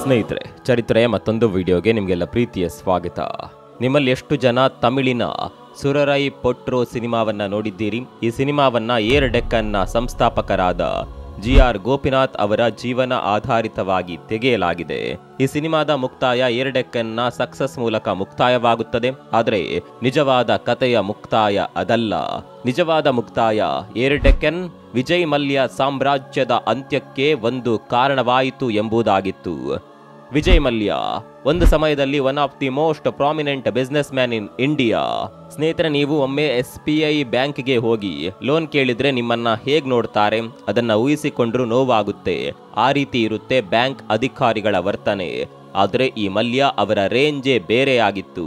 ಸ್ನೇಹಿತರೆ, ಚರಿತ್ರೆಯ ಮತ್ತೊಂದು ವಿಡಿಯೋಗೆ ನಿಮಗೆಲ್ಲ ಪ್ರೀತಿಯ ಸ್ವಾಗತ. ನಿಮ್ಮಲ್ಲಿ ಎಷ್ಟು ಜನ ತಮಿಳಿನ ಸುರರೈ ಪೊಟ್ರೋ ಸಿನಿಮಾವನ್ನ ನೋಡಿದ್ದೀರಿ? ಈ ಸಿನಿಮಾವನ್ನ ಏರ್ ಡೆಕ್ಕನ್ನ ಸಂಸ್ಥಾಪಕರಾದ GR ಗೋಪಿನಾಥ್ ಅವರ ಜೀವನ ಆಧಾರಿತವಾಗಿ ತೆಗೆಯಲಾಗಿದೆ. ಈ ಸಿನಿಮಾದ ಮುಕ್ತಾಯ ಏರ್ ಡೆಕ್ಕನ್ನ ಸಕ್ಸಸ್ ಮೂಲಕ ಮುಕ್ತಾಯವಾಗುತ್ತದೆ. ಆದರೆ ನಿಜವಾದ ಕಥೆಯ ಮುಕ್ತಾಯ ಅದಲ್ಲ. ನಿಜವಾದ ಮುಕ್ತಾಯ ಏರ್ ಡೆಕ್ಕನ್ ವಿಜಯ್ ಮಲ್ಯ ಸಾಮ್ರಾಜ್ಯದ ಅಂತ್ಯಕ್ಕೆ ಒಂದು ಕಾರಣವಾಯಿತು ಎಂಬುದಾಗಿತ್ತು. ವಿಜಯ್ ಮಲ್ಯ ಒಂದು ಸಮಯದಲ್ಲಿ one of the most prominent business man in India. ಸ್ನೇಹಿತರೆ, ನೀವು ಒಮ್ಮೆ SBI ಬ್ಯಾಂಕ್ಗೆ ಹೋಗಿ ಲೋನ್ ಕೇಳಿದ್ರೆ ನಿಮ್ಮನ್ನ ಹೇಗ್ ನೋಡ್ತಾರೆ ಅದನ್ನ ಊಹಿಸಿಕೊಂಡ್ರೂ ನೋವಾಗುತ್ತೆ. ಆ ರೀತಿ ಇರುತ್ತೆ ಬ್ಯಾಂಕ್ ಅಧಿಕಾರಿಗಳ ವರ್ತನೆ. ಆದರೆ ಈ ಮಲ್ಯ ಅವರ ರೇಂಜೇ ಬೇರೆಯಾಗಿತ್ತು.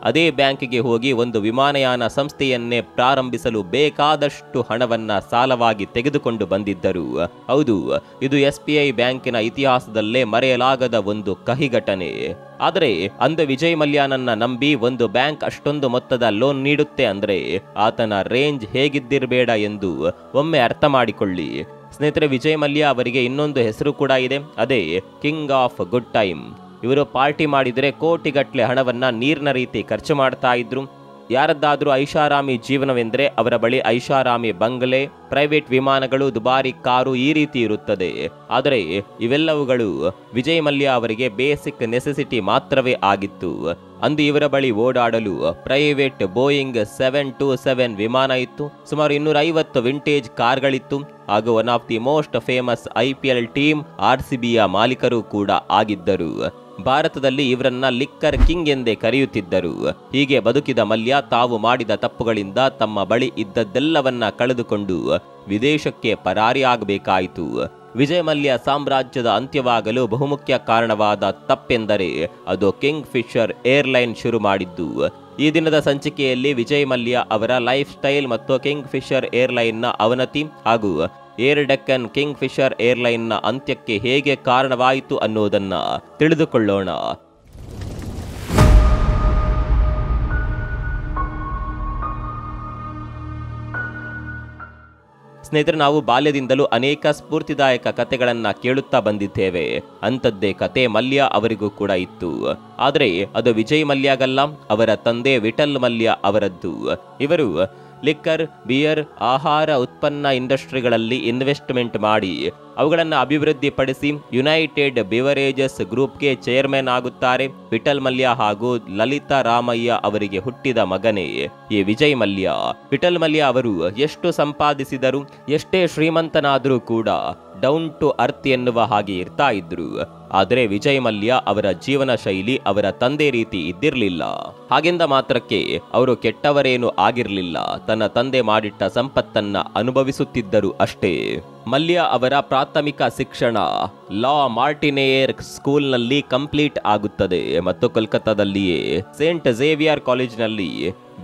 ಅದೇ ಬ್ಯಾಂಕಿಗೆ ಹೋಗಿ ಒಂದು ವಿಮಾನಯಾನ ಸಂಸ್ಥೆಯನ್ನೇ ಪ್ರಾರಂಭಿಸಲು ಬೇಕಾದಷ್ಟು ಹಣವನ್ನ ಸಾಲವಾಗಿ ತೆಗೆದುಕೊಂಡು ಬಂದಿದ್ದರು. ಹೌದು, ಇದು SBI ಬ್ಯಾಂಕಿನ ಇತಿಹಾಸದಲ್ಲೇ ಮರೆಯಲಾಗದ ಒಂದು ಕಹಿ ಘಟನೆ. ಆದರೆ ಅಂದು ವಿಜಯ್ ಮಲ್ಯನನ್ನ ನಂಬಿ ಒಂದು ಬ್ಯಾಂಕ್ ಅಷ್ಟೊಂದು ಮೊತ್ತದ ಲೋನ್ ನೀಡುತ್ತೆ ಅಂದ್ರೆ ಆತನ ರೇಂಜ್ ಹೇಗಿದ್ದಿರಬೇಡ ಎಂದು ಒಮ್ಮೆ ಅರ್ಥ ಮಾಡಿಕೊಳ್ಳಿ. ಸ್ನೇಹಿತರೆ, ವಿಜಯ್ ಮಲ್ಯ ಅವರಿಗೆ ಇನ್ನೊಂದು ಹೆಸರು ಕೂಡ ಇದೆ, ಅದೇ ಕಿಂಗ್ ಆಫ್ ಗುಡ್ ಟೈಮ್. ಇವರು ಪಾರ್ಟಿ ಮಾಡಿದರೆ ಕೋಟಿಗಟ್ಟಲೆ ಹಣವನ್ನ ನೀರಿನ ರೀತಿ ಖರ್ಚು ಮಾಡ್ತಾ ಇದ್ರು. ಯಾರದ್ದಾದ್ರೂ ಐಷಾರಾಮಿ ಜೀವನವೆಂದರೆ ಅವರ ಬಳಿ ಐಷಾರಾಮಿ ಬಂಗಲೆ, ಪ್ರೈವೇಟ್ ವಿಮಾನಗಳು, ದುಬಾರಿ ಕಾರು ಈ ರೀತಿ ಇರುತ್ತದೆ. ಆದರೆ ಇವೆಲ್ಲವುಗಳು ವಿಜಯ್ ಮಲ್ಯ ಅವರಿಗೆ ಬೇಸಿಕ್ ನೆಸೆಸಿಟಿ ಮಾತ್ರವೇ ಆಗಿತ್ತು. ಅಂದು ಇವರ ಬಳಿ ಓಡಾಡಲು ಪ್ರೈವೇಟ್ ಬೋಯಿಂಗ್ 727 ವಿಮಾನ ಇತ್ತು, ಸುಮಾರು 250 ವಿಂಟೇಜ್ ಕಾರ್ಗಳಿತ್ತು, ಹಾಗೂ one of the most famous IPL team RCBಯ ಮಾಲೀಕರು ಕೂಡ ಆಗಿದ್ದರು. ಭಾರತದಲ್ಲಿ ಇವರನ್ನ ಲಿಕ್ಕರ್ ಕಿಂಗ್ ಎಂದೇ ಕರೆಯುತ್ತಿದ್ದರು. ಹೀಗೆ ಬದುಕಿದ ಮಲ್ಯ ತಾವು ಮಾಡಿದ ತಪ್ಪುಗಳಿಂದ ತಮ್ಮ ಬಳಿ ಇದ್ದದ್ದೆಲ್ಲವನ್ನ ಕಳೆದುಕೊಂಡು ವಿದೇಶಕ್ಕೆ ಪರಾರಿಯಾಗಬೇಕಾಯಿತು. ವಿಜಯ್ ಮಲ್ಯ ಸಾಮ್ರಾಜ್ಯದ ಅಂತ್ಯವಾಗಲು ಬಹುಮುಖ್ಯ ಕಾರಣವಾದ ತಪ್ಪೆಂದರೆ ಅದು ಕಿಂಗ್ ಫಿಶರ್ ಏರ್ಲೈನ್ ಶುರು ಮಾಡಿದ್ದು. ಈ ದಿನದ ಸಂಚಿಕೆಯಲ್ಲಿ ವಿಜಯ್ ಮಲ್ಯ ಅವರ ಲೈಫ್ ಸ್ಟೈಲ್ ಮತ್ತು ಕಿಂಗ್ ಫಿಶರ್ ಏರ್ಲೈನ್ನ ಅವನತಿ ಹಾಗೂ ಏರ್ ಡೆಕ್ಕನ್ ಕಿಂಗ್ ಫಿಶರ್ ಏರ್ಲೈನ್ನ ಅಂತ್ಯಕ್ಕೆ ಹೇಗೆ ಕಾರಣವಾಯಿತು ಅನ್ನೋದನ್ನ ತಿಳಿದುಕೊಳ್ಳೋಣ. ಸ್ನೇಹಿತರೆ, ನಾವು ಬಾಲ್ಯದಿಂದಲೂ ಅನೇಕ ಸ್ಫೂರ್ತಿದಾಯಕ ಕಥೆಗಳನ್ನ ಕೇಳುತ್ತಾ ಬಂದಿದ್ದೇವೆ. ಅಂಥದ್ದೇ ಕತೆ ಮಲ್ಯ ಅವರಿಗೂ ಕೂಡ ಇತ್ತು. ಆದರೆ ಅದು ವಿಜಯ್ ಮಲ್ಯಗಲ್ಲ, ಅವರ ತಂದೆ ವಿಠಲ್ ಮಲ್ಯ ಅವರದ್ದು. ಇವರು ಲಿಕ್ಕರ್, ಬಿಯರ್, ಆಹಾರ ಉತ್ಪನ್ನ ಇಂಡಸ್ಟ್ರಿಗಳಲ್ಲಿ ಇನ್ವೆಸ್ಟ್ಮೆಂಟ್ ಮಾಡಿ ಅವುಗಳನ್ನು ಅಭಿವೃದ್ಧಿಪಡಿಸಿ ಯುನೈಟೆಡ್ ಬಿವರೇಜಸ್ ಗ್ರೂಪ್ಗೆ ಚೇರ್ಮನ್ ಆಗುತ್ತಾರೆ. ವಿಠಲ್ ಮಲ್ಯ ಹಾಗೂ ಲಲಿತಾ ರಾಮಯ್ಯ ಅವರಿಗೆ ಹುಟ್ಟಿದ ಮಗನೇ ಈ ವಿಜಯ್ ಮಲ್ಯ. ವಿಠಲ್ ಮಲ್ಯ ಅವರು ಎಷ್ಟು ಸಂಪಾದಿಸಿದರು, ಎಷ್ಟೇ ಶ್ರೀಮಂತನಾದರೂ ಕೂಡ ಡೌನ್ ಟು ಅರ್ತ್ ಎನ್ನುವ ಹಾಗೆ ಇರ್ತಾ ಇದ್ರು. ಆದರೆ ವಿಜಯ್ ಮಲ್ಯ ಅವರ ಜೀವನ ಶೈಲಿ ಅವರ ತಂದೆ ರೀತಿ ಇದ್ದಿರಲಿಲ್ಲ. ಹಾಗೆಂದ ಮಾತ್ರಕ್ಕೆ ಅವರು ಕೆಟ್ಟವರೇನು ಆಗಿರಲಿಲ್ಲ. ತನ್ನ ತಂದೆ ಮಾಡಿಟ್ಟ ಸಂಪತ್ತನ್ನ ಅನುಭವಿಸುತ್ತಿದ್ದರು ಅಷ್ಟೇ. ಮಲ್ಯ ಅವರ ಪ್ರಾಥಮಿಕ ಶಿಕ್ಷಣ ಲಾ ಮಾರ್ಟಿನೇರ್ ಸ್ಕೂಲ್ನಲ್ಲಿ ಕಂಪ್ಲೀಟ್ ಆಗುತ್ತದೆ ಮತ್ತು ಕೋಲ್ಕತ್ತಾದಲ್ಲಿಯೇ ಸೇಂಟ್ ಝೇವಿಯರ್ ಕಾಲೇಜಿನಲ್ಲಿ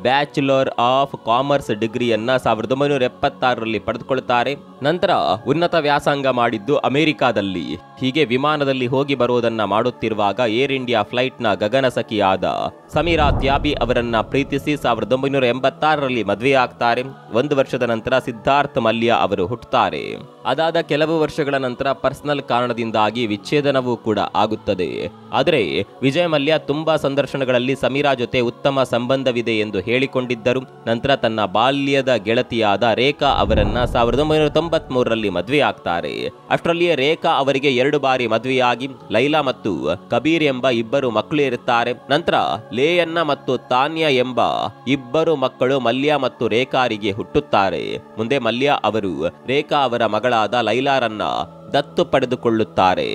ಬ್ಯಾಚುಲರ್ ಆಫ್ ಕಾಮರ್ಸ್ ಡಿಗ್ರಿಯನ್ನ 1976ರಲ್ಲಿ ಪಡೆದುಕೊಳ್ಳುತ್ತಾರೆ. ನಂತರ ಉನ್ನತ ವ್ಯಾಸಂಗ ಮಾಡಿದ್ದು ಅಮೆರಿಕಾದಲ್ಲಿ. ಹೀಗೆ ವಿಮಾನದಲ್ಲಿ ಹೋಗಿ ಬರೋದನ್ನ ಮಾಡುತ್ತಿರುವಾಗ ಏರ್ ಇಂಡಿಯಾ ಫ್ಲೈಟ್ನ ಗಗನಸಖಿಯಾದ ಸಮೀರಾ ತ್ಯಾಬಿ ಅವರನ್ನ ಪ್ರೀತಿಸಿ 1986ರಲ್ಲಿ ಮದುವೆಯಾಗ್ತಾರೆ. 1 ವರ್ಷದ ನಂತರ ಸಿದ್ಧಾರ್ಥ್ ಮಲ್ಯ ಅವರು ಹುಟ್ಟುತ್ತಾರೆ. ಅದಾದ ಕೆಲವು ವರ್ಷಗಳ ನಂತರ ಪರ್ಸನಲ್ ಕಾರಣದಿಂದಾಗಿ ವಿಚ್ಛೇದನವೂ ಕೂಡ ಆಗುತ್ತದೆ. ಆದರೆ ವಿಜಯ್ ಮಲ್ಯ ತುಂಬಾ ಸಂದರ್ಶನಗಳಲ್ಲಿ ಸಮೀರಾ ಜೊತೆ ಉತ್ತಮ ಸಂಬಂಧವಿದೆ ಎಂದು ಹೇಳಿಕೊಂಡಿದ್ದರು. ನಂತರ ತನ್ನ ಬಾಲ್ಯದ ಗೆಳತಿಯಾದ ರೇಖಾ ಅವರನ್ನ 1993ರಲ್ಲಿ ಮದುವೆಯಾಗ್ತಾರೆ. ಅಷ್ಟರಲ್ಲಿಯೇ ರೇಖಾ ಅವರಿಗೆ 2 ಬಾರಿ ಮದುವೆಯಾಗಿ ಲೈಲಾ ಮತ್ತು ಕಬೀರ್ ಎಂಬ 2 ಮಕ್ಕಳು ಇರುತ್ತಾರೆ. ನಂತರ ಲೇಯನ್ನ ಮತ್ತು ತಾನ್ಯಾ ಎಂಬ 2 ಮಕ್ಕಳು ಮಲ್ಯ ಮತ್ತು ರೇಖಾರಿಗೆ ಹುಟ್ಟುತ್ತಾರೆ. ಮುಂದೆ ಮಲ್ಯ ಅವರು ರೇಖಾ ಅವರ ಮಗಳಾದ ಲೈಲಾರನ್ನ ದತ್ತು ಪಡೆದುಕೊಳ್ಳುತ್ತಾರೆ.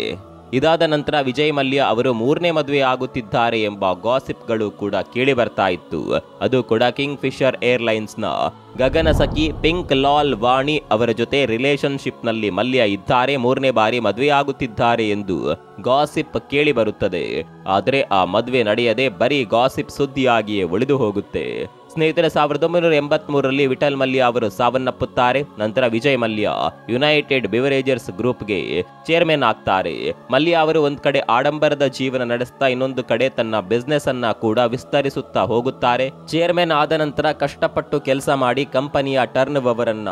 ಇದಾದ ನಂತರ ವಿಜಯ್ ಮಲ್ಯ ಅವರು 3ನೇ ಮದುವೆ ಆಗುತ್ತಿದ್ದಾರೆ ಎಂಬ ಗಾಸಿಪ್ಗಳು ಕೂಡ ಕೇಳಿ ಬರ್ತಾ ಇತ್ತು. ಅದು ಕೂಡ ಕಿಂಗ್ ಫಿಶರ್ ಏರ್ಲೈನ್ಸ್ನ ಗಗನಸಖಿ ಪಿಂಕ್ ಲಾಲ್ ವಾಣಿ ಅವರ ಜೊತೆ ರಿಲೇಶನ್ಶಿಪ್ನಲ್ಲಿ ಮಲ್ಯ ಇದ್ದಾರೆ, 3ನೇ ಬಾರಿ ಮದುವೆ ಆಗುತ್ತಿದ್ದಾರೆ ಎಂದು ಗಾಸಿಪ್ ಕೇಳಿ ಬರುತ್ತದೆ. ಆದರೆ ಆ ಮದುವೆ ನಡೆಯದೆ ಬರೀ ಗಾಸಿಪ್ ಸುದ್ದಿಯಾಗಿಯೇ ಉಳಿದು ಹೋಗುತ್ತೆ. ಸ್ನೇಹಿತರೆ, 1983ರಲ್ಲಿ ವಿಠಲ್ ಮಲ್ಯ ಅವರು ಸಾವನ್ನಪ್ಪುತ್ತಾರೆ. ನಂತರ ವಿಜಯ್ ಮಲ್ಯ ಯುನೈಟೆಡ್ ಬಿವರೇಜರ್ಸ್ ಗ್ರೂಪ್ಗೆ ಚೇರ್ಮನ್ ಆಗ್ತಾರೆ. ಮಲ್ಯ ಅವರು ಒಂದ್ ಕಡೆ ಆಡಂಬರದ ಜೀವನ ನಡೆಸ್ತಾ ಇನ್ನೊಂದು ಕಡೆ ತನ್ನ ಬಿಸ್ನೆಸ್ ಅನ್ನ ಕೂಡ ವಿಸ್ತರಿಸುತ್ತಾ ಹೋಗುತ್ತಾರೆ. ಚೇರ್ಮನ್ ಆದ ನಂತರ ಕಷ್ಟಪಟ್ಟು ಕೆಲಸ ಮಾಡಿ ಕಂಪನಿಯ ಟರ್ನ್ ಓವರ್ ಅನ್ನ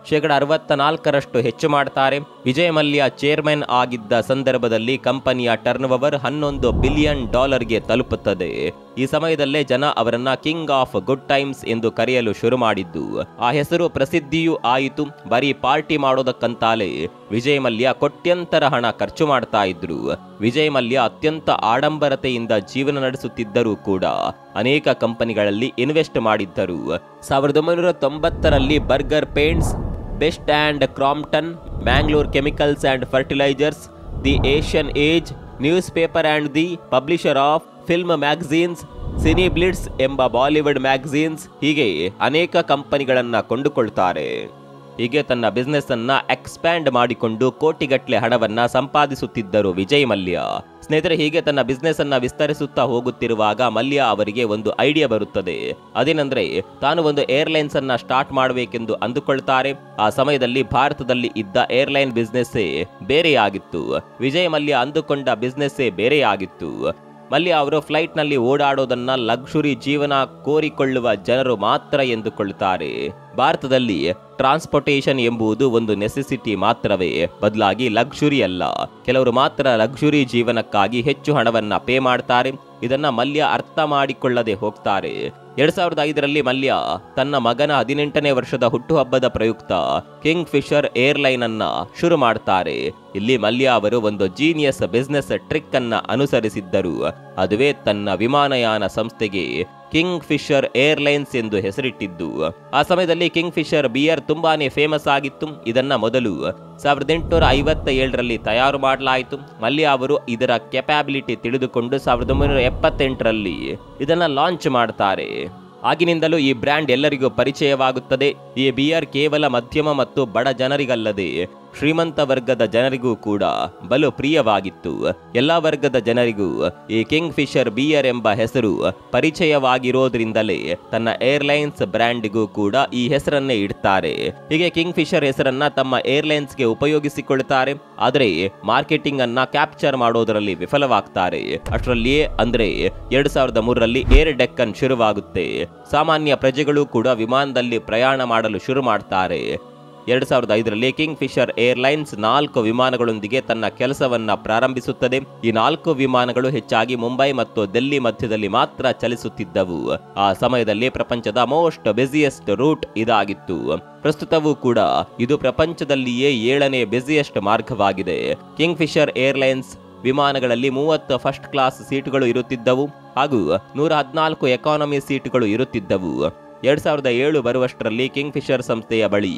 64% ಹೆಚ್ಚು ಮಾಡ್ತಾರೆ. ವಿಜಯ್ ಮಲ್ಯ ಚೇರ್ಮನ್ ಆಗಿದ್ದ ಸಂದರ್ಭದಲ್ಲಿ ಕಂಪನಿಯ ಟರ್ನ್ ಓವರ್ $11 ಬಿಲಿಯನ್ ಗೆ ತಲುಪುತ್ತದೆ. ಈ ಸಮಯದಲ್ಲೇ ಜನ ಅವರನ್ನ ಕಿಂಗ್ ಆಫ್ ಗುಡ್ ಟೈಮ್ಸ್ ಎಂದು ಕರೆಯಲು ಶುರು ಮಾಡಿದ್ದು, ಆ ಹೆಸರು ಪ್ರಸಿದ್ಧಿಯೂ ಆಯಿತು. ಬರೀ ಪಾರ್ಟಿ ಮಾಡೋದಕ್ಕಂತಾಲೆ ವಿಜಯ್ ಮಲ್ಯ ಕೋಟ್ಯಂತರ ಹಣ ಖರ್ಚು ಮಾಡ್ತಾ ಇದ್ರು. ವಿಜಯ್ ಮಲ್ಯ ಅತ್ಯಂತ ಆಡಂಬರತೆಯಿಂದ ಜೀವನ ನಡೆಸುತ್ತಿದ್ದರೂ ಕೂಡ ಅನೇಕ ಕಂಪನಿಗಳಲ್ಲಿ ಇನ್ವೆಸ್ಟ್ ಮಾಡಿದ್ದರು. 1990ರಲ್ಲಿ Berger paints, Best and Crompton, Mangalore chemicals and fertilizers, the Asian Age, news paper and the publisher of film magazines, cine blitz ಎಂಬ ಬಾಲಿವುಡ್ ಮ್ಯಾಗಝೀನ್ಸ್, ಹೀಗೆ ಅನೇಕ ಕಂಪನಿಗಳನ್ನ ಕೊಂಡುಕೊಳ್ತಾರೆ. ಹೀಗೆ ತನ್ನ ಬಿಸ್ನೆಸ್ ಅನ್ನ ಎಕ್ಸ್ಪ್ಯಾಂಡ್ ಮಾಡಿಕೊಂಡು ಕೋಟಿಗಟ್ಟಲೆ ಹಣವನ್ನ ಸಂಪಾದಿಸುತ್ತಿದ್ದರು ವಿಜಯ್ ಮಲ್ಯ. ಸ್ನೇಹಿತರೆ, ಹೀಗೆ ತನ್ನ ಬಿಸ್ನೆಸ್ ಅನ್ನ ವಿಸ್ತರಿಸುತ್ತಾ ಹೋಗುತ್ತಿರುವಾಗ ಮಲ್ಯ ಅವರಿಗೆ ಒಂದು ಐಡಿಯಾ ಬರುತ್ತದೆ. ಅದೇನೆಂದ್ರೆ, ತಾನು ಒಂದು ಏರ್ಲೈನ್ಸ್ ಅನ್ನ ಸ್ಟಾರ್ಟ್ ಮಾಡಬೇಕೆಂದು ಅಂದುಕೊಳ್ತಾರೆ. ಆ ಸಮಯದಲ್ಲಿ ಭಾರತದಲ್ಲಿ ಇದ್ದ ಏರ್ಲೈನ್ ಬಿಸ್ನೆಸ್ಸೇ ಬೇರೆಯಾಗಿತ್ತು. ವಿಜಯ್ ಮಲ್ಯ ಅಂದುಕೊಂಡ ಬಿಸ್ನೆಸ್ಸೇ ಬೇರೆಯಾಗಿತ್ತು. ಮಲ್ಯ ಅವರು ಫ್ಲೈಟ್ ನಲ್ಲಿ ಓಡಾಡೋದನ್ನ ಲಕ್ಸುರಿ ಜೀವನ ಕೋರಿಕೊಳ್ಳುವ ಜನರು ಮಾತ್ರ ಎಂದುಕೊಳ್ಳುತ್ತಾರೆ. ಭಾರತದಲ್ಲಿ ಟ್ರಾನ್ಸ್ಪೋರ್ಟೇಷನ್ ಎಂಬುದು ಒಂದು ನೆಸೆಸಿಟಿ ಮಾತ್ರವೇ, ಬದಲಾಗಿ ಲಕ್ಸುರಿ ಅಲ್ಲ. ಕೆಲವರು ಮಾತ್ರ ಲಕ್ಸುರಿ ಜೀವನಕ್ಕಾಗಿ ಹೆಚ್ಚು ಹಣವನ್ನ ಪೇ ಮಾಡ್ತಾರೆ. ಇದನ್ನ ಮಲ್ಯ ಅರ್ಥ ಮಾಡಿಕೊಳ್ಳದೆ ಹೋಗ್ತಾರೆ. 2005ರಲ್ಲಿ ಮಲ್ಯ ತನ್ನ ಮಗನ 18ನೇ ವರ್ಷದ ಹುಟ್ಟುಹಬ್ಬದ ಪ್ರಯುಕ್ತ ಕಿಂಗ್ ಫಿಶರ್ ಏರ್ಲೈನ್ ಅನ್ನ ಶುರು ಮಾಡ್ತಾರೆ. ಇಲ್ಲಿ ಮಲ್ಯ ಅವರು ಒಂದು ಜೀನಿಯಸ್ ಬಿಸ್ನೆಸ್ ಟ್ರಿಕ್ ಅನ್ನ ಅನುಸರಿಸಿದ್ದರು. ಅದುವೇ ತನ್ನ ವಿಮಾನಯಾನ ಸಂಸ್ಥೆಗೆ ಕಿಂಗ್ ಫಿಶರ್ ಏರ್ಲೈನ್ಸ್ ಎಂದು ಹೆಸರಿಟ್ಟಿದ್ದು. ಆ ಸಮಯದಲ್ಲಿ ಕಿಂಗ್ ಫಿಶರ್ ಬಿಯರ್ ತುಂಬಾನೇ ಫೇಮಸ್ ಆಗಿತ್ತು. ಇದನ್ನ ಮೊದಲು 1857ರಲ್ಲಿ ತಯಾರು ಮಾಡಲಾಯಿತು. ಮಲ್ಯ ಅವರು ಇದರ ಕೆಪಾಬಿಲಿಟಿ ತಿಳಿದುಕೊಂಡು 1978ರಲ್ಲಿ ಇದನ್ನ ಲಾಂಚ್ ಮಾಡ್ತಾರೆ. ಆಗಿನಿಂದಲೂ ಈ ಬ್ರ್ಯಾಂಡ್ ಎಲ್ಲರಿಗೂ ಪರಿಚಯವಾಗುತ್ತದೆ. ಈ ಬಿಯರ್ ಕೇವಲ ಮಧ್ಯಮ ಮತ್ತು ಬಡ ಜನರಿಗಲ್ಲದೆ ಶ್ರೀಮಂತ ವರ್ಗದ ಜನರಿಗೂ ಕೂಡ ಬಲು ಪ್ರಿಯವಾಗಿತ್ತು. ಎಲ್ಲಾ ವರ್ಗದ ಜನರಿಗೂ ಈ ಕಿಂಗ್ ಫಿಶರ್ ಬಿಯರ್ ಎಂಬ ಹೆಸರು ಪರಿಚಯವಾಗಿರೋದ್ರಿಂದಲೇ ತನ್ನ ಏರ್ಲೈನ್ಸ್ ಬ್ರ್ಯಾಂಡ್ಗೂ ಕೂಡ ಈ ಹೆಸರನ್ನೇ ಇಡ್ತಾರೆ. ಹೀಗೆ ಕಿಂಗ್ ಫಿಶರ್ ಹೆಸರನ್ನ ತಮ್ಮ ಏರ್ಲೈನ್ಸ್ಗೆ ಉಪಯೋಗಿಸಿಕೊಳ್ತಾರೆ. ಆದರೆ ಮಾರ್ಕೆಟಿಂಗ್ ಅನ್ನ ಕ್ಯಾಪ್ಚರ್ ಮಾಡೋದರಲ್ಲಿ ವಿಫಲವಾಗ್ತಾರೆ. ಅಷ್ಟರಲ್ಲಿಯೇ ಅಂದ್ರೆ 2003ರಲ್ಲಿ ಏರ್ ಡೆಕ್ಕನ್ ಶುರುವಾಗುತ್ತೆ. ಸಾಮಾನ್ಯ ಪ್ರಜೆಗಳು ಕೂಡ ವಿಮಾನದಲ್ಲಿ ಪ್ರಯಾಣ ಮಾಡಲು ಶುರು ಮಾಡ್ತಾರೆ. 2005ರಲ್ಲಿ ಕಿಂಗ್ ಫಿಶರ್ ಏರ್ಲೈನ್ಸ್ 4 ವಿಮಾನಗಳೊಂದಿಗೆ ತನ್ನ ಕೆಲಸವನ್ನ ಪ್ರಾರಂಭಿಸುತ್ತದೆ. ಈ 4 ವಿಮಾನಗಳು ಹೆಚ್ಚಾಗಿ ಮುಂಬೈ ಮತ್ತು ದಿಲ್ಲಿ ಮಧ್ಯದಲ್ಲಿ ಮಾತ್ರ ಚಲಿಸುತ್ತಿದ್ದವು. ಆ ಸಮಯದಲ್ಲಿ ಪ್ರಪಂಚದ ಮೋಸ್ಟ್ ಬಿಸಿಯೆಸ್ಟ್ ರೂಟ್ ಇದಾಗಿತ್ತು. ಪ್ರಸ್ತುತವೂ ಕೂಡ ಇದು ಪ್ರಪಂಚದಲ್ಲಿಯೇ 7ನೇ ಬಿಸಿಯೆಸ್ಟ್ ಮಾರ್ಗವಾಗಿದೆ. ಕಿಂಗ್ ಫಿಶರ್ ಏರ್ಲೈನ್ಸ್ ವಿಮಾನಗಳಲ್ಲಿ 30 ಫಸ್ಟ್ ಕ್ಲಾಸ್ ಸೀಟುಗಳು ಇರುತ್ತಿದ್ದವು ಹಾಗೂ 114 ಎಕಾನಮಿ ಸೀಟುಗಳು ಇರುತ್ತಿದ್ದವು. 2007 ಬರುವಷ್ಟರಲ್ಲಿ ಕಿಂಗ್ ಫಿಶರ್ ಸಂಸ್ಥೆಯ ಬಳಿ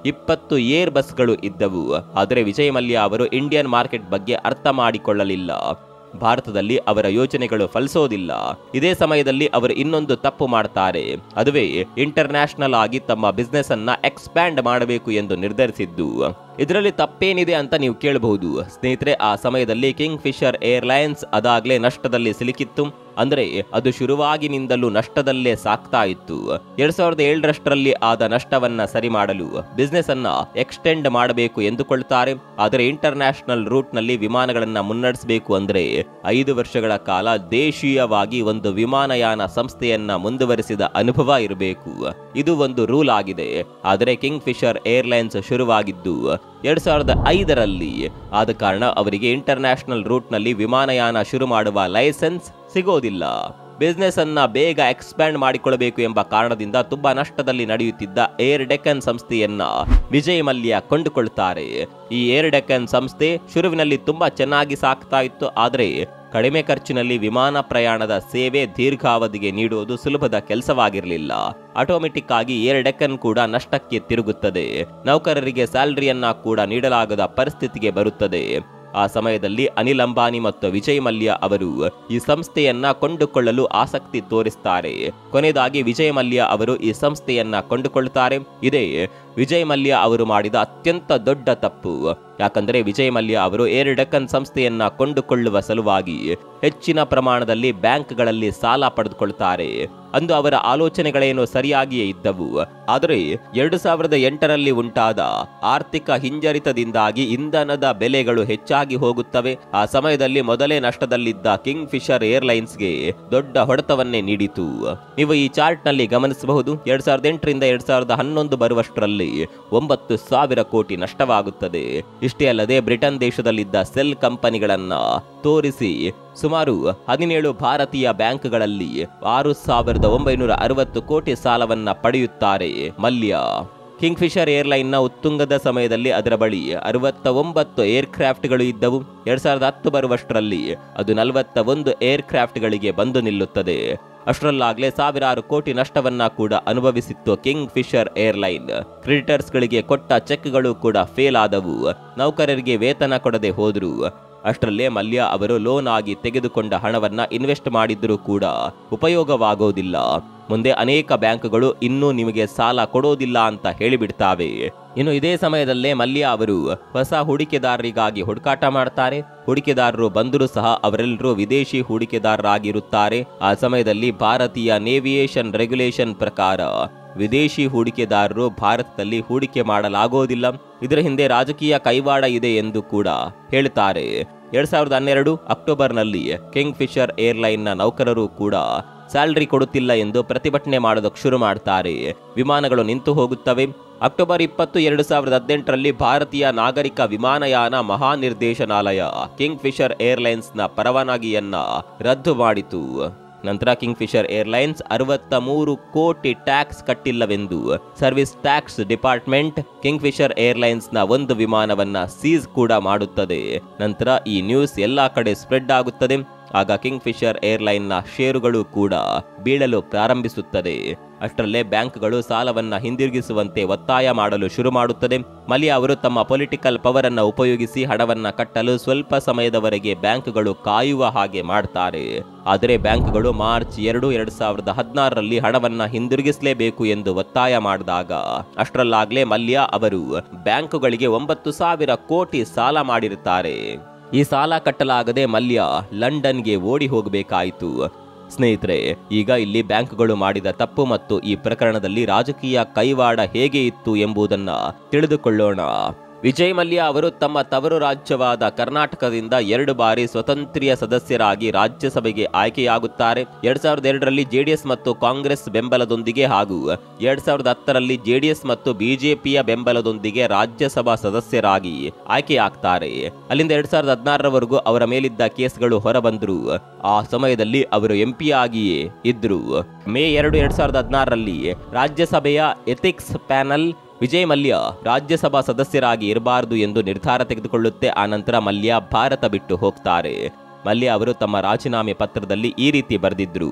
20 ಏರ್ ಬಸ್ಗಳು ಇದ್ದವು. ಆದರೆ ವಿಜಯ್ ಮಲ್ಯ ಅವರು ಇಂಡಿಯನ್ ಮಾರ್ಕೆಟ್ ಬಗ್ಗೆ ಅರ್ಥ ಮಾಡಿಕೊಳ್ಳಲಿಲ್ಲ. ಭಾರತದಲ್ಲಿ ಅವರ ಯೋಜನೆಗಳು ಫಲಿಸೋದಿಲ್ಲ. ಇದೇ ಸಮಯದಲ್ಲಿ ಅವರು ಇನ್ನೊಂದು ತಪ್ಪು ಮಾಡ್ತಾರೆ. ಅದುವೇ ಇಂಟರ್ನ್ಯಾಷನಲ್ ಆಗಿ ತಮ್ಮ ಬಿಸ್ನೆಸ್ ಅನ್ನ ಎಕ್ಸ್ಪ್ಯಾಂಡ್ ಮಾಡಬೇಕು ಎಂದು ನಿರ್ಧರಿಸಿದ್ದು. ಇದರಲ್ಲಿ ತಪ್ಪೇನಿದೆ ಅಂತ ನೀವು ಕೇಳಬಹುದು. ಸ್ನೇಹಿತರೆ, ಆ ಸಮಯದಲ್ಲಿ ಕಿಂಗ್ ಫಿಶರ್ ಏರ್ಲೈನ್ಸ್ ಅದಾಗ್ಲೇ ನಷ್ಟದಲ್ಲಿ ಸಿಲುಕಿತ್ತು. ಅಂದ್ರೆ ಅದು ಶುರುವಾಗಿನಿಂದಲೂ ನಷ್ಟದಲ್ಲೇ ಸಾಕ್ತಾ ಇತ್ತು. 2007ರಷ್ಟರಲ್ಲಿ ಆದ ನಷ್ಟವನ್ನ ಸರಿ ಮಾಡಲು ಬಿಸ್ನೆಸ್ ಅನ್ನ ಎಕ್ಸ್ಟೆಂಡ್ ಮಾಡಬೇಕು ಎಂದುಕೊಳ್ತಾರೆ. ಆದರೆ ಇಂಟರ್ನ್ಯಾಷನಲ್ ರೂಟ್ ನಲ್ಲಿ ವಿಮಾನಗಳನ್ನ ಮುನ್ನಡೆಸಬೇಕು ಅಂದ್ರೆ 5 ವರ್ಷಗಳ ಕಾಲ ದೇಶೀಯವಾಗಿ ಒಂದು ವಿಮಾನಯಾನ ಸಂಸ್ಥೆಯನ್ನ ಮುಂದುವರಿಸಿದ ಅನುಭವ ಇರಬೇಕು. ಇದು ಒಂದು ರೂಲ್ ಆಗಿದೆ. ಆದರೆ ಕಿಂಗ್ ಫಿಶರ್ ಏರ್ಲೈನ್ಸ್ ಶುರುವಾಗಿದ್ದು 2005ರಲ್ಲಿ. ಆದ ಕಾರಣ ಅವರಿಗೆ ಇಂಟರ್ನ್ಯಾಷನಲ್ ರೂಟ್ ನಲ್ಲಿ ವಿಮಾನಯಾನ ಶುರು ಮಾಡುವ ಲೈಸೆನ್ಸ್ ಸಿಗೋದಿಲ್ಲ. ಬಿಸ್ನೆಸ್ ಅನ್ನ ಬೇಗ ಎಕ್ಸ್ಪ್ಯಾಂಡ್ ಮಾಡಿಕೊಳ್ಳಬೇಕು ಎಂಬ ಕಾರಣದಿಂದ ತುಂಬಾ ನಷ್ಟದಲ್ಲಿ ನಡೆಯುತ್ತಿದ್ದ ಏರ್ ಡೆಕ್ಕನ್ ಸಂಸ್ಥೆಯನ್ನ ವಿಜಯ್ ಮಲ್ಯ ಕೊಂಡುಕೊಳ್ತಾರೆ. ಈ ಏರ್ ಡೆಕ್ಕನ್ ಸಂಸ್ಥೆ ಶುರುವಿನಲ್ಲಿ ತುಂಬಾ ಚೆನ್ನಾಗಿ ಸಾಕ್ತಾ ಇತ್ತು. ಆದರೆ ಕಡಿಮೆ ಖರ್ಚಿನಲ್ಲಿ ವಿಮಾನ ಪ್ರಯಾಣದ ಸೇವೆ ದೀರ್ಘಾವಧಿಗೆ ನೀಡುವುದು ಸುಲಭದ ಕೆಲಸವಾಗಿರಲಿಲ್ಲ. ಆಟೋಮೆಟಿಕ್ ಆಗಿ ಏರ್ ಡೆಕ್ಕನ್ ಕೂಡ ನಷ್ಟಕ್ಕೆ ತಿರುಗುತ್ತದೆ. ನೌಕರರಿಗೆ ಸ್ಯಾಲರಿಯನ್ನ ಕೂಡ ನೀಡಲಾಗದ ಪರಿಸ್ಥಿತಿಗೆ ಬರುತ್ತದೆ. ಆ ಸಮಯದಲ್ಲಿ ಅನಿಲ್ ಅಂಬಾನಿ ಮತ್ತು ವಿಜಯ್ ಮಲ್ಯ ಅವರು ಈ ಸಂಸ್ಥೆಯನ್ನ ಕೊಂಡುಕೊಳ್ಳಲು ಆಸಕ್ತಿ ತೋರಿಸ್ತಾರೆ. ಕೊನೆಯದಾಗಿ ವಿಜಯ್ ಮಲ್ಯ ಅವರು ಈ ಸಂಸ್ಥೆಯನ್ನ ಕೊಂಡುಕೊಳ್ಳುತ್ತಾರೆ. ಇದೇ ವಿಜಯ್ ಮಲ್ಯ ಅವರು ಮಾಡಿದ ಅತ್ಯಂತ ದೊಡ್ಡ ತಪ್ಪು. ಯಾಕಂದರೆ ವಿಜಯ್ ಮಲ್ಯ ಅವರು ಏರ್ ಡೆಕ್ಕನ್ ಸಂಸ್ಥೆಯನ್ನ ಕೊಂಡುಕೊಳ್ಳುವ ಸಲುವಾಗಿ ಹೆಚ್ಚಿನ ಪ್ರಮಾಣದಲ್ಲಿ ಬ್ಯಾಂಕ್ಗಳಲ್ಲಿ ಸಾಲ ಪಡೆದುಕೊಳ್ತಾರೆ. ಅಂದು ಅವರ ಆಲೋಚನೆಗಳೇನು ಸರಿಯಾಗಿಯೇ ಇದ್ದವು. ಆದರೆ 2008ರಲ್ಲಿ ಉಂಟಾದ ಆರ್ಥಿಕ ಹಿಂಜರಿತದಿಂದಾಗಿ ಇಂಧನದ ಬೆಲೆಗಳು ಹೆಚ್ಚಾಗಿ ಹೋಗುತ್ತವೆ. ಆ ಸಮಯದಲ್ಲಿ ಮೊದಲೇ ನಷ್ಟದಲ್ಲಿದ್ದ ಕಿಂಗ್ ಫಿಶರ್ ಏರ್ಲೈನ್ಸ್ಗೆ ದೊಡ್ಡ ಹೊಡೆತವನ್ನೇ ನೀಡಿತು. ನೀವು ಈ ಚಾರ್ಟ್ ನಲ್ಲಿ ಗಮನಿಸಬಹುದು. 2008ರಿಂದ 2011 ಬರುವಷ್ಟರಲ್ಲಿ 9,000 ಕೋಟಿ ನಷ್ಟವಾಗುತ್ತದೆ. ಇಷ್ಟೇ ಅಲ್ಲದೆ ಬ್ರಿಟನ್ ದೇಶದಲ್ಲಿದ್ದ ಸೆಲ್ ಕಂಪನಿಗಳನ್ನ ತೋರಿಸಿ ಸುಮಾರು 17 ಭಾರತೀಯ ಬ್ಯಾಂಕ್ಗಳಲ್ಲಿ 6,960 ಕೋಟಿ ಸಾಲವನ್ನ ಪಡೆಯುತ್ತಾರೆ ಮಲ್ಯ. ಕಿಂಗ್ ಫಿಶರ್ ಏರ್ಲೈನ್ನ ಉತ್ತುಂಗದ ಸಮಯದಲ್ಲಿ ಅದರ ಬಳಿ 69 ಏರ್ಕ್ರಾಫ್ಟ್ಗಳು ಇದ್ದವು. 2010 ಬರುವಷ್ಟರಲ್ಲಿ ಅದು 41 ಏರ್ಕ್ರಾಫ್ಟ್ಗಳಿಗೆ ಬಂದು ನಿಲ್ಲುತ್ತದೆ. ಅಷ್ಟರಲ್ಲಾಗಲೇ ಸಾವಿರಾರು ಕೋಟಿ ನಷ್ಟವನ್ನ ಕೂಡ ಅನುಭವಿಸಿತ್ತು ಕಿಂಗ್ ಫಿಶರ್ ಏರ್ಲೈನ್. ಕ್ರೆಡಿಟರ್ಸ್ಗಳಿಗೆ ಕೊಟ್ಟ ಚೆಕ್ಗಳು ಕೂಡ ಫೇಲ್ ಆದವು. ನೌಕರರಿಗೆ ವೇತನ ಕೊಡದೆ ಹೋದ್ರು. ಅಷ್ಟರಲ್ಲೇ ಮಲ್ಯ ಅವರು ಲೋನ್ ಆಗಿ ತೆಗೆದುಕೊಂಡ ಹಣವನ್ನ ಇನ್ವೆಸ್ಟ್ ಮಾಡಿದ್ರೂ ಕೂಡ ಉಪಯೋಗವಾಗೋದಿಲ್ಲ. ಮುಂದೆ ಅನೇಕ ಬ್ಯಾಂಕ್ಗಳು ಇನ್ನೂ ನಿಮಗೆ ಸಾಲ ಕೊಡೋದಿಲ್ಲ ಅಂತ ಹೇಳಿಬಿಡ್ತಾವೆ. ಇನ್ನು ಇದೇ ಸಮಯದಲ್ಲೇ ಮಲ್ಯ ಅವರು ಹೊಸ ಹೂಡಿಕೆದಾರರಿಗಾಗಿ ಹುಡುಕಾಟ ಮಾಡ್ತಾರೆ. ಹೂಡಿಕೆದಾರರು ಬಂದರೂ ಸಹ ಅವರೆಲ್ಲರೂ ವಿದೇಶಿ ಹೂಡಿಕೆದಾರರಾಗಿರುತ್ತಾರೆ. ಆ ಸಮಯದಲ್ಲಿ ಭಾರತೀಯ ನೇವಿಯೇಷನ್ ರೆಗ್ಯುಲೇಷನ್ ಪ್ರಕಾರ ವಿದೇಶಿ ಹೂಡಿಕೆದಾರರು ಭಾರತದಲ್ಲಿ ಹೂಡಿಕೆ ಮಾಡಲಾಗೋದಿಲ್ಲ. ಇದರ ಹಿಂದೆ ರಾಜಕೀಯ ಕೈವಾಡ ಇದೆ ಎಂದು ಕೂಡ ಹೇಳ್ತಾರೆ. 2012 ಅಕ್ಟೋಬರ್ನಲ್ಲಿ ಕಿಂಗ್ ಫಿಶರ್ ಏರ್ಲೈನ್ನ ನೌಕರರು ಕೂಡ ಸ್ಯಾಲರಿ ಕೊಡುತ್ತಿಲ್ಲ ಎಂದು ಪ್ರತಿಭಟನೆ ಮಾಡೋದಕ್ಕೆ ಶುರು ಮಾಡ್ತಾರೆ. ವಿಮಾನಗಳು ನಿಂತು ಹೋಗುತ್ತವೆ. ಅಕ್ಟೋಬರ್ 20, 2018ರಲ್ಲಿ ಭಾರತೀಯ ನಾಗರಿಕ ವಿಮಾನಯಾನ ಮಹಾನಿರ್ದೇಶನಾಲಯ ಕಿಂಗ್ ಫಿಶರ್ ಏರ್ಲೈನ್ಸ್ನ ಪರವಾನಗಿಯನ್ನ ರದ್ದು ಮಾಡಿತು. ನಂತರ ಕಿಂಗ್ ಫಿಶರ್ ಏರ್ಲೈನ್ಸ್ 63 ಕೋಟಿ ಟ್ಯಾಕ್ಸ್ ಕಟ್ಟಿಲ್ಲವೆಂದು service tax department king Fisher ಏರ್ಲೈನ್ಸ್ನ ಒಂದು ವಿಮಾನವನ್ನ ಸೀಸ್ ಕೂಡ ಮಾಡುತ್ತದೆ. ನಂತರ ಈ ನ್ಯೂಸ್ ಎಲ್ಲಾ ಕಡೆ ಸ್ಪ್ರೆಡ್ ಆಗುತ್ತದೆ. ಆಗ ಕಿಂಗ್ ಫಿಶರ್ ಏರ್ಲೈನ್ನ ಷೇರುಗಳು ಕೂಡ ಬೀಳಲು ಪ್ರಾರಂಭಿಸುತ್ತದೆ. ಅಷ್ಟರಲ್ಲೇ ಬ್ಯಾಂಕ್ಗಳು ಸಾಲವನ್ನ ಹಿಂದಿರುಗಿಸುವಂತೆ ಒತ್ತಾಯ ಮಾಡಲು ಶುರು ಮಾಡುತ್ತದೆ. ಮಲ್ಯ ಅವರು ತಮ್ಮ ಪೊಲಿಟಿಕಲ್ ಪವರ್ ಅನ್ನ ಉಪಯೋಗಿಸಿ ಹಣವನ್ನ ಕಟ್ಟಲು ಸ್ವಲ್ಪ ಸಮಯದವರೆಗೆ ಬ್ಯಾಂಕ್ಗಳು ಕಾಯುವ ಹಾಗೆ ಮಾಡ್ತಾರೆ. ಆದರೆ ಬ್ಯಾಂಕ್ಗಳು ಮಾರ್ಚ್ 2, 2016ರಲ್ಲಿ ಹಣವನ್ನ ಹಿಂದಿರುಗಿಸಲೇಬೇಕು ಎಂದು ಒತ್ತಾಯ ಮಾಡಿದಾಗ ಅಷ್ಟರಲ್ಲಾಗಲೇ ಮಲ್ಯ ಅವರು ಬ್ಯಾಂಕುಗಳಿಗೆ 9,000 ಕೋಟಿ ಸಾಲ ಮಾಡಿರುತ್ತಾರೆ. ಈ ಸಾಲ ಕಟ್ಟಲಾಗದೆ ಮಲ್ಯ ಲಂಡನ್ಗೆ ಓಡಿ ಹೋಗಬೇಕಾಯಿತು. ಸ್ನೇಹಿತರೆ, ಈಗ ಇಲ್ಲಿ ಬ್ಯಾಂಕ್ಗಳು ಮಾಡಿದ ತಪ್ಪು ಮತ್ತು ಈ ಪ್ರಕರಣದಲ್ಲಿ ರಾಜಕೀಯ ಕೈವಾಡ ಹೇಗೆ ಇತ್ತು ಎಂಬುದನ್ನು ತಿಳಿದುಕೊಳ್ಳೋಣ. ವಿಜಯ್ ಮಲ್ಯ ಅವರು ತಮ್ಮ ತವರು ರಾಜ್ಯವಾದ ಕರ್ನಾಟಕದಿಂದ 2 ಬಾರಿ ಸ್ವತಂತ್ರ ಸದಸ್ಯರಾಗಿ ರಾಜ್ಯಸಭೆಗೆ ಆಯ್ಕೆಯಾಗುತ್ತಾರೆ. 2002ರಲ್ಲಿ ಜೆಡಿಎಸ್ ಮತ್ತು ಕಾಂಗ್ರೆಸ್ ಬೆಂಬಲದೊಂದಿಗೆ ಹಾಗೂ 2010ರಲ್ಲಿ ಜೆಡಿಎಸ್ ಮತ್ತು ಬಿಜೆಪಿಯ ಬೆಂಬಲದೊಂದಿಗೆ ರಾಜ್ಯಸಭಾ ಸದಸ್ಯರಾಗಿ ಆಯ್ಕೆಯಾಗ್ತಾರೆ. ಅಲ್ಲಿಂದ 2016ರವರೆಗೂ ಅವರ ಮೇಲಿದ್ದ ಕೇಸ್ಗಳು ಹೊರಬಂದ್ರು. ಆ ಸಮಯದಲ್ಲಿ ಅವರು ಎಂಪಿ ಆಗಿಯೇ ಇದ್ರು. ಮೇ 2, 2016ರಲ್ಲಿ ರಾಜ್ಯಸಭೆಯ ಎಥಿಕ್ಸ್ ಪ್ಯಾನಲ್ ವಿಜಯ್ ಮಲ್ಯ ರಾಜ್ಯಸಭಾ ಸದಸ್ಯರಾಗಿ ಇರಬಾರದು ಎಂದು ನಿರ್ಧಾರ ತೆಗೆದುಕೊಳ್ಳುತ್ತೆ. ಆನಂತರ ಮಲ್ಯ ಭಾರತ ಬಿಟ್ಟು ಹೋಗ್ತಾರೆ. ಮಲ್ಯ ಅವರು ತಮ್ಮ ರಾಜೀನಾಮೆ ಪತ್ರದಲ್ಲಿ ಈ ರೀತಿ ಬರೆದಿದ್ರು: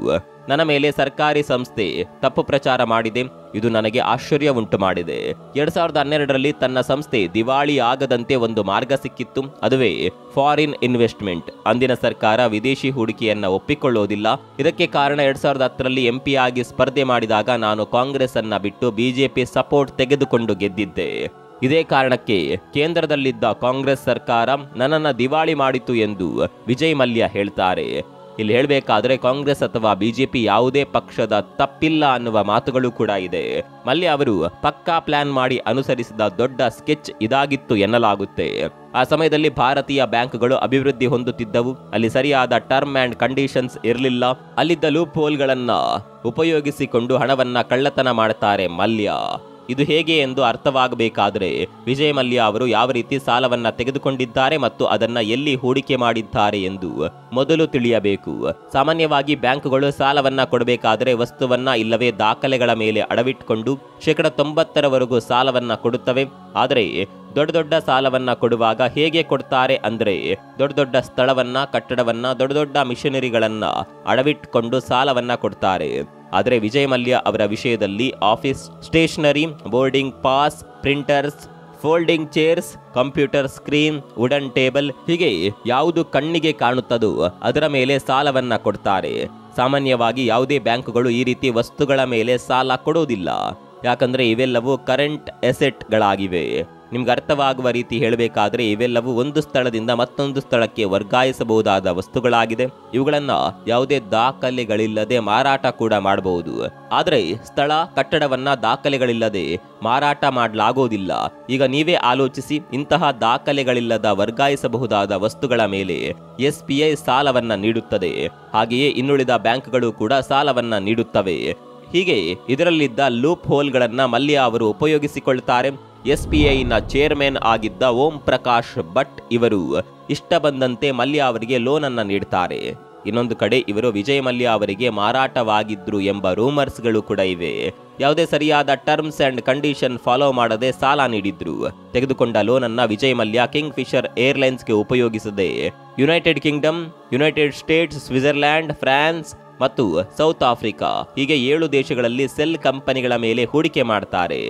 ನನ್ನ ಮೇಲೆ ಸರ್ಕಾರಿ ಸಂಸ್ಥೆ ತಪ್ಪು ಪ್ರಚಾರ ಮಾಡಿದೆ. ಇದು ನನಗೆ ಆಶ್ಚರ್ಯ ಉಂಟು ಮಾಡಿದೆ. 2012ರಲ್ಲಿ ತನ್ನ ಸಂಸ್ಥೆ ದಿವಾಳಿ ಆಗದಂತೆ ಒಂದು ಮಾರ್ಗ ಸಿಕ್ಕಿತ್ತು. ಅದುವೇ ಫಾರಿನ್ ಇನ್ವೆಸ್ಟ್ಮೆಂಟ್. ಅಂದಿನ ಸರ್ಕಾರ ವಿದೇಶಿ ಹೂಡಿಕೆಯನ್ನ ಒಪ್ಪಿಕೊಳ್ಳೋದಿಲ್ಲ. ಇದಕ್ಕೆ ಕಾರಣ 2010ರಲ್ಲಿ ಎಂಪಿ ಆಗಿ ಸ್ಪರ್ಧೆ ಮಾಡಿದಾಗ ನಾನು ಕಾಂಗ್ರೆಸ್ ಅನ್ನ ಬಿಟ್ಟು ಬಿಜೆಪಿ ಸಪೋರ್ಟ್ ತೆಗೆದುಕೊಂಡು ಗೆದ್ದಿದ್ದೆ. ಇದೇ ಕಾರಣಕ್ಕೆ ಕೇಂದ್ರದಲ್ಲಿದ್ದ ಕಾಂಗ್ರೆಸ್ ಸರ್ಕಾರ ನನ್ನನ್ನು ದಿವಾಳಿ ಮಾಡಿತು ಎಂದು ವಿಜಯ್ ಮಲ್ಯ ಹೇಳ್ತಾರೆ. ಇಲ್ಲಿ ಹೇಳಬೇಕಾದ್ರೆ ಕಾಂಗ್ರೆಸ್ ಅಥವಾ ಬಿಜೆಪಿ ಯಾವುದೇ ಪಕ್ಷದ ತಪ್ಪಿಲ್ಲ ಅನ್ನುವ ಮಾತುಗಳು ಕೂಡ ಇದೆ. ಮಲ್ಯ ಅವರು ಪಕ್ಕಾ ಪ್ಲಾನ್ ಮಾಡಿ ಅನುಸರಿಸಿದ ದೊಡ್ಡ ಸ್ಕೆಚ್ ಇದಾಗಿತ್ತು ಎನ್ನಲಾಗುತ್ತೆ. ಆ ಸಮಯದಲ್ಲಿ ಭಾರತೀಯ ಬ್ಯಾಂಕ್ಗಳು ಅಭಿವೃದ್ಧಿ ಹೊಂದುತ್ತಿದ್ದವು. ಅಲ್ಲಿ ಸರಿಯಾದ ಟರ್ಮ್ ಅಂಡ್ ಕಂಡೀಷನ್ಸ್ ಇರಲಿಲ್ಲ. ಅಲ್ಲಿದ್ದ ಲೂಪ್ ಹೋಲ್ಗಳನ್ನ ಉಪಯೋಗಿಸಿಕೊಂಡು ಹಣವನ್ನ ಕಳ್ಳತನ ಮಾಡ್ತಾರೆ ಮಲ್ಯ. ಇದು ಹೇಗೆ ಎಂದು ಅರ್ಥವಾಗಬೇಕಾದರೆ ವಿಜಯ್ ಮಲ್ಯ ಅವರು ಯಾವ ರೀತಿ ಸಾಲವನ್ನ ತೆಗೆದುಕೊಂಡಿದ್ದಾರೆ ಮತ್ತು ಅದನ್ನ ಎಲ್ಲಿ ಹೂಡಿಕೆ ಮಾಡಿದ್ದಾರೆ ಎಂದು ಮೊದಲು ತಿಳಿಯಬೇಕು. ಸಾಮಾನ್ಯವಾಗಿ ಬ್ಯಾಂಕುಗಳು ಸಾಲವನ್ನ ಕೊಡಬೇಕಾದರೆ ವಸ್ತುವನ್ನ ಇಲ್ಲವೇ ದಾಖಲೆಗಳ ಮೇಲೆ ಅಡವಿಟ್ಟುಕೊಂಡು 90%ರವರೆಗೂ ಸಾಲವನ್ನ ಕೊಡುತ್ತವೆ. ಆದರೆ ದೊಡ್ಡ ದೊಡ್ಡ ಸಾಲವನ್ನ ಕೊಡುವಾಗ ಹೇಗೆ ಕೊಡ್ತಾರೆ ಅಂದ್ರೆ ದೊಡ್ಡ ದೊಡ್ಡ ಸ್ಥಳವನ್ನ, ಕಟ್ಟಡವನ್ನ, ದೊಡ್ಡ ದೊಡ್ಡ ಮಿಷನರಿಗಳನ್ನ ಅಡವಿಟ್ಟುಕೊಂಡು ಸಾಲವನ್ನ ಕೊಡ್ತಾರೆ. ಆದರೆ ವಿಜಯ್ ಮಲ್ಯ ಅವರ ವಿಷಯದಲ್ಲಿ office stationery, boarding pass, printers, folding chairs, computer screen, wooden table ಹೀಗೆ ಯಾವುದು ಕಣ್ಣಿಗೆ ಕಾಣುತ್ತದೋ ಅದರ ಮೇಲೆ ಸಾಲವನ್ನ ಕೊಡ್ತಾರೆ. ಸಾಮಾನ್ಯವಾಗಿ ಯಾವುದೇ ಬ್ಯಾಂಕುಗಳು ಈ ರೀತಿ ವಸ್ತುಗಳ ಮೇಲೆ ಸಾಲ ಕೊಡೋದಿಲ್ಲ. ಯಾಕಂದ್ರೆ ಇವೆಲ್ಲವೂ ಕರೆಂಟ್ ಅಸೆಟ್ಗಳಾಗಿವೆ. ನಿಮ್ಗೆ ಅರ್ಥವಾಗುವ ರೀತಿ ಹೇಳಬೇಕಾದ್ರೆ ಇವೆಲ್ಲವೂ ಒಂದು ಸ್ಥಳದಿಂದ ಮತ್ತೊಂದು ಸ್ಥಳಕ್ಕೆ ವರ್ಗಾಯಿಸಬಹುದಾದ ವಸ್ತುಗಳಾಗಿದೆ. ಇವುಗಳನ್ನ ಯಾವುದೇ ದಾಖಲೆಗಳಿಲ್ಲದೆ ಮಾರಾಟ ಕೂಡ ಮಾಡಬಹುದು. ಆದರೆ ಸ್ಥಳ ಕಟ್ಟಡವನ್ನ ದಾಖಲೆಗಳಿಲ್ಲದೆ ಮಾರಾಟ ಮಾಡಲಾಗೋದಿಲ್ಲ. ಈಗ ನೀವೇ ಆಲೋಚಿಸಿ, ಇಂತಹ ದಾಖಲೆಗಳಿಲ್ಲದ ವರ್ಗಾಯಿಸಬಹುದಾದ ವಸ್ತುಗಳ ಮೇಲೆ SBI ಸಾಲವನ್ನ ನೀಡುತ್ತದೆ. ಹಾಗೆಯೇ ಇನ್ನುಳಿದ ಬ್ಯಾಂಕ್ಗಳು ಕೂಡ ಸಾಲವನ್ನ ನೀಡುತ್ತವೆ. ಹೀಗೆ ಇದರಲ್ಲಿದ್ದ ಲೂಪ್ ಹೋಲ್ಗಳನ್ನ ಮಲ್ಯ ಅವರು ಉಪಯೋಗಿಸಿಕೊಳ್ತಾರೆ. SBIನ ಚೇರ್ಮನ್ ಆಗಿದ್ದ ಓಂ ಪ್ರಕಾಶ್ ಭಟ್ ಇವರು ಇಷ್ಟ ಬಂದಂತೆ ಮಲ್ಯ ಅವರಿಗೆ ಲೋನ್ ಅನ್ನ ನೀಡ್ತಾರೆ. ಇನ್ನೊಂದು ಕಡೆ ಇವರು ವಿಜಯ್ ಮಲ್ಯ ಅವರಿಗೆ ಮಾರಾಟವಾಗಿದ್ರು ಎಂಬ ರೂಮರ್ಸ್ಗಳು ಕೂಡ ಇವೆ. ಯಾವುದೇ ಸರಿಯಾದ ಟರ್ಮ್ಸ್ ಅಂಡ್ ಕಂಡೀಷನ್ ಫಾಲೋ ಮಾಡದೆ ಸಾಲ ನೀಡಿದ್ರು. ತೆಗೆದುಕೊಂಡ ಲೋನ್ ಅನ್ನ ವಿಜಯ್ ಮಲ್ಯ ಕಿಂಗ್ ಫಿಶರ್ ಏರ್ಲೈನ್ಸ್ಗೆ ಉಪಯೋಗಿಸದೆ United Kingdom, United States, Switzerland, France ಮತ್ತು ಸೌತ್ ಆಫ್ರಿಕಾ ಹೀಗೆ 7 ದೇಶಗಳಲ್ಲಿ ಸೆಲ್ ಕಂಪನಿಗಳ ಮೇಲೆ ಹೂಡಿಕೆ ಮಾಡ್ತಾರೆ.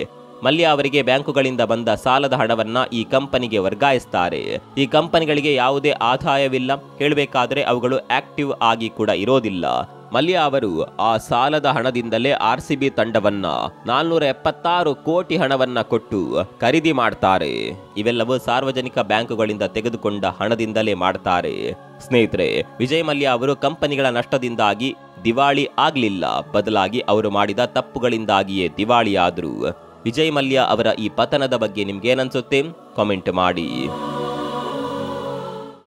ಮಲ್ಯ ಅವರಿಗೆ ಬ್ಯಾಂಕುಗಳಿಂದ ಬಂದ ಸಾಲದ ಹಣವನ್ನ ಈ ಕಂಪನಿಗೆ ವರ್ಗಾಯಿಸ್ತಾರೆ. ಈ ಕಂಪನಿಗಳಿಗೆ ಯಾವುದೇ ಆದಾಯವಿಲ್ಲ, ಹೇಳಬೇಕಾದ್ರೆ ಅವುಗಳು ಆಕ್ಟಿವ್ ಆಗಿ ಕೂಡ ಇರೋದಿಲ್ಲ. ಮಲ್ಯ ಅವರು ಆ ಸಾಲದ ಹಣದಿಂದಲೇ RCB ತಂಡವನ್ನ 476 ಕೋಟಿ ಹಣವನ್ನ ಕೊಟ್ಟು ಖರೀದಿ ಮಾಡ್ತಾರೆ. ಇವೆಲ್ಲವೂ ಸಾರ್ವಜನಿಕ ಬ್ಯಾಂಕುಗಳಿಂದ ತೆಗೆದುಕೊಂಡ ಹಣದಿಂದಲೇ ಮಾಡ್ತಾರೆ. ಸ್ನೇಹಿತರೆ, ವಿಜಯ್ ಮಲ್ಯ ಅವರು ಕಂಪನಿಗಳ ನಷ್ಟದಿಂದಾಗಿ ದಿವಾಳಿ ಆಗ್ಲಿಲ್ಲ, ಬದಲಾಗಿ ಅವರು ಮಾಡಿದ ತಪ್ಪುಗಳಿಂದಾಗಿಯೇ ದಿವಾಳಿಯಾದರು. ವಿಜಯ್ ಮಲ್ಯ ಅವರ ಈ ಪತನದ ಬಗ್ಗೆ ನಿಮ್ಗೇನನ್ಸುತ್ತೆ? ಕಾಮೆಂಟ್ ಮಾಡಿ.